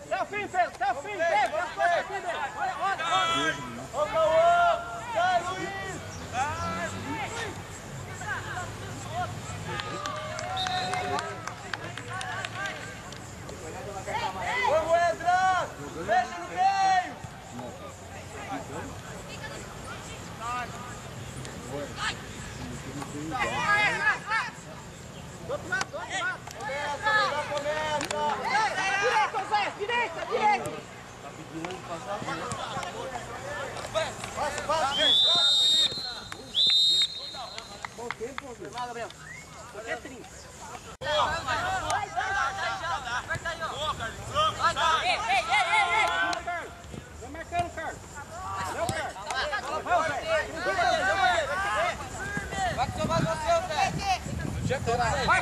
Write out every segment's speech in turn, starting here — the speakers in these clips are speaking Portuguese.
Até o fim, Pedro! Até o fim, Pedro! Ó, Cauã! Sai, Luiz! Vamos, Edras! Fecha no meio! Do outro lado, do outro lado! Começa! Direita, Zé! Direita, direita! Passa, passa, Felipe! Bom tempo, Gabriel. Gabriel. Porque é 30. Vai marcando, Carlos. Não, Carlos. Vai, Zé. Vai,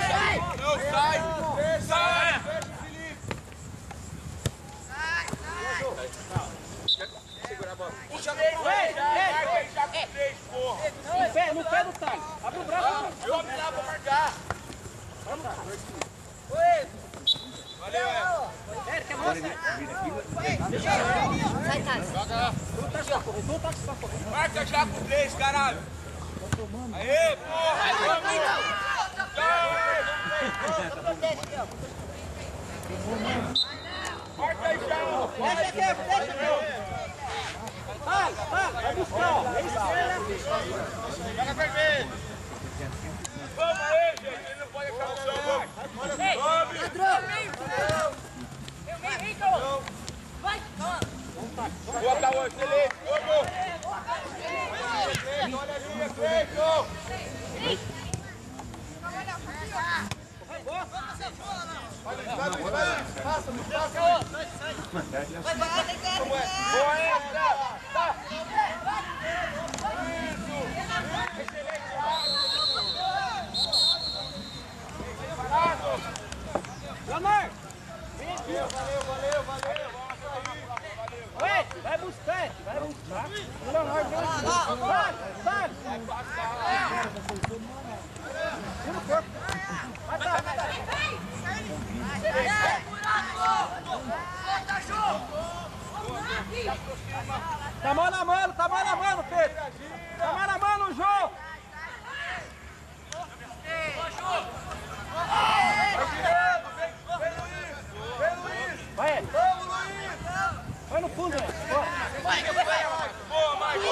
sai! Não, sai! Sai! Fecha, Felipe! Segura a bola. Puxa no meio! Já com 3, porra! No pé do Thales. Abre o braço. Eu abri lá pra marcar. Valeu, Eric, é você. Sai, Thales. Tu tá só correndo. Marca já com 3, caralho! Aê, porra! Marca aí, João! Deixa aqui, deixa aqui. Vai buscar, ó. É esquerda. Joga vermelho! Vamos aí, gente! Ele não pode achar o chão! Vai, Boa, Cauã, excelente! Vamos! Olha ali, é feito! Vai, passa, não passa! Boa, Extra! Tá! Lamar! Valeu! Oi, vai buscar, vai buscar. Leonardo, sai! Tira o corpo. Vai dar. Tá mão na mano, Pedro. Tá mão na mano, João. Vem, Luiz! Vai, Vamos, Luiz! vai no fundo, velho. Boa, Marcos!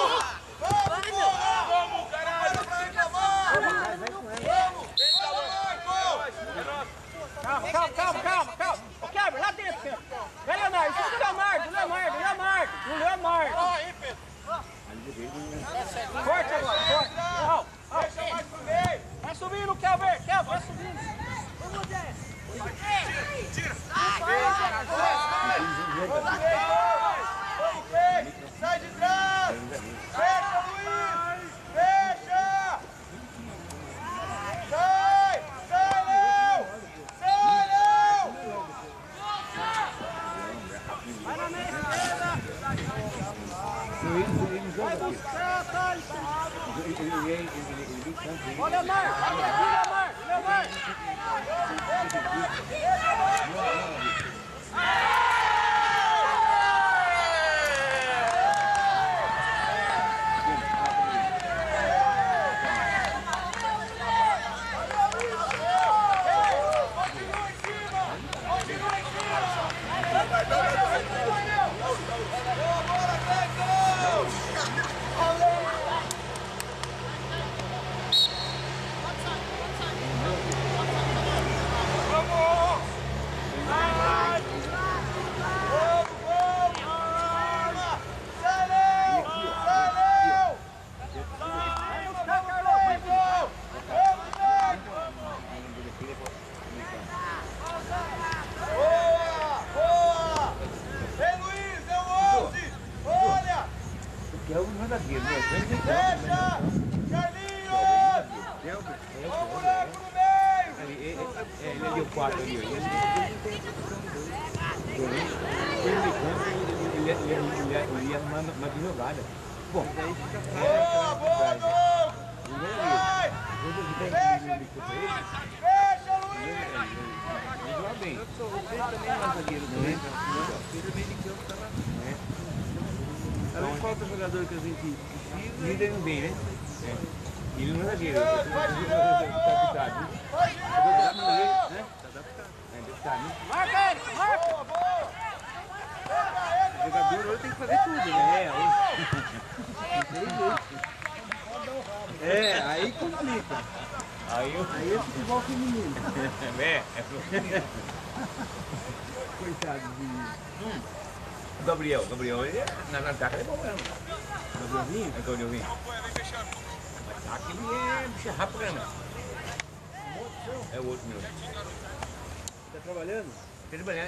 Vamos, caralho! Vamos! Calma. Ô, Kevin, lá dentro, Kevin. Vai, Leonardo, isso é do Leonardo. Aí, Pedro! Forte agora, forte. Deixa mais pro meio! Vai subindo, Kevin, vai subindo. Vamos, Zé. Tira! Vamos, sai de trás! Fecha, Luiz! Fecha! Sai! Vai na minha esquerda. Vai buscar, Thales. Ó, Leonardo, Leonardo. Fecha! Carlinhos! Olha o buraco no meio! Ele ali, o 4 ali. Ele ia arrumando uma jogada. Bom, daí fica. líder não vem, né? Ele não é zagueiro. Tá adaptado, né? Marca ele, marca! O jogador hoje tem que fazer tudo, né? Aí complica. Aí é futebol feminino. Coitado do menino. O Gabriel, ele na ataque é bom mesmo. Gabrielzinho? É Gabrielzinho. Aqui ele é bicho rápido, né? É o outro meu. Tá trabalhando? Ele vai ter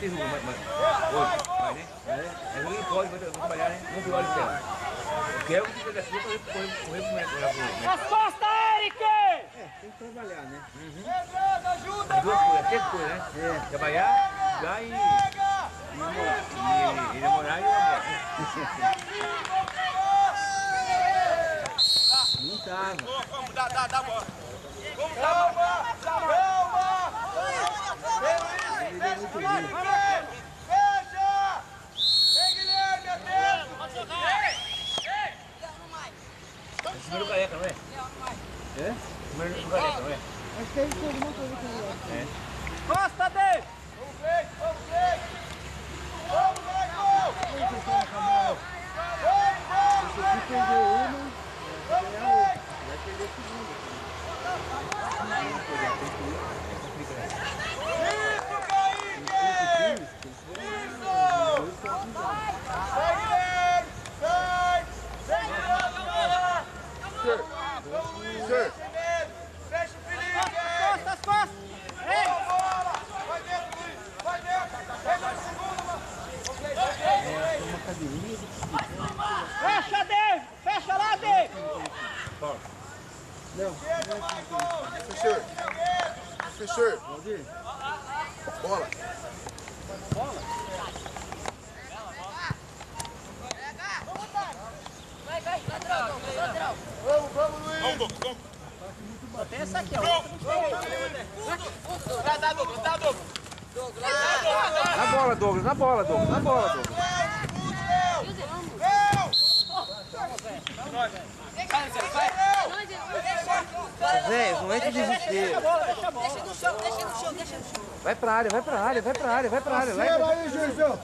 rua, mas hoje, vai, né? Mas ele pode trabalhar, né? Não viu a hora dela. Eu quero que fique daqui para correr pro médico. As costas, Eric! Tem que trabalhar, né? Duas coisas, três coisas, né? Trabalhar, jogar e namorar e namorar. Não tava. Vamos, dá a bola. Vamos, calma! Ele é muito bem. Fecha! Vem, Guilherme, atento! Em cima do careca, não é? É? Em cima do careca, não é? Acho que tem alguma coisa com ele. Costa dele! Vamos, Marco! Se perder uma, vai ganhar outra. Vai perder a segunda. Isso, Kaique! Fecha o Felipe! Costas, costas! Ei! Bola! Vai dentro, Luiz! Vai dentro! Pega o segundo, mano! Uma academia de Fecha dele! Fecha lá dele! Não. Professor! Valdir? Bola! Vamos, Luiz! Vamos, Douglas! Só tem essa aqui, ó. Dá, Douglas! Na bola, Douglas. Zé, não entra em desespero. Deixa a bola. Deixa no chão. Vai pra área. Parceiro aí, Juizão!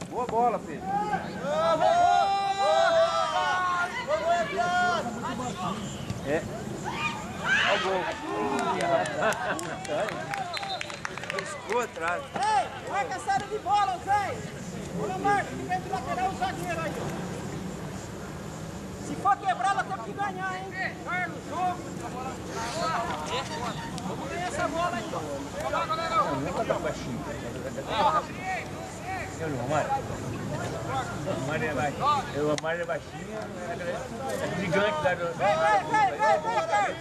Boa bola, Pedro. É. Olha o gol. Piscou atrás. Ei, marca a série de bola, Zé! Olha, Marcos, que vem do lateral o zagueiro aí, ó. Se for quebrar, ela tem que ganhar, hein? Carlos, jogo. Vamos ganhar essa bola aí, ó. Não vai dar baixinho. Eu não, Romário. O Romário é baixinho. O Romário é baixinho, é gigante lá do... Vem, Carlos!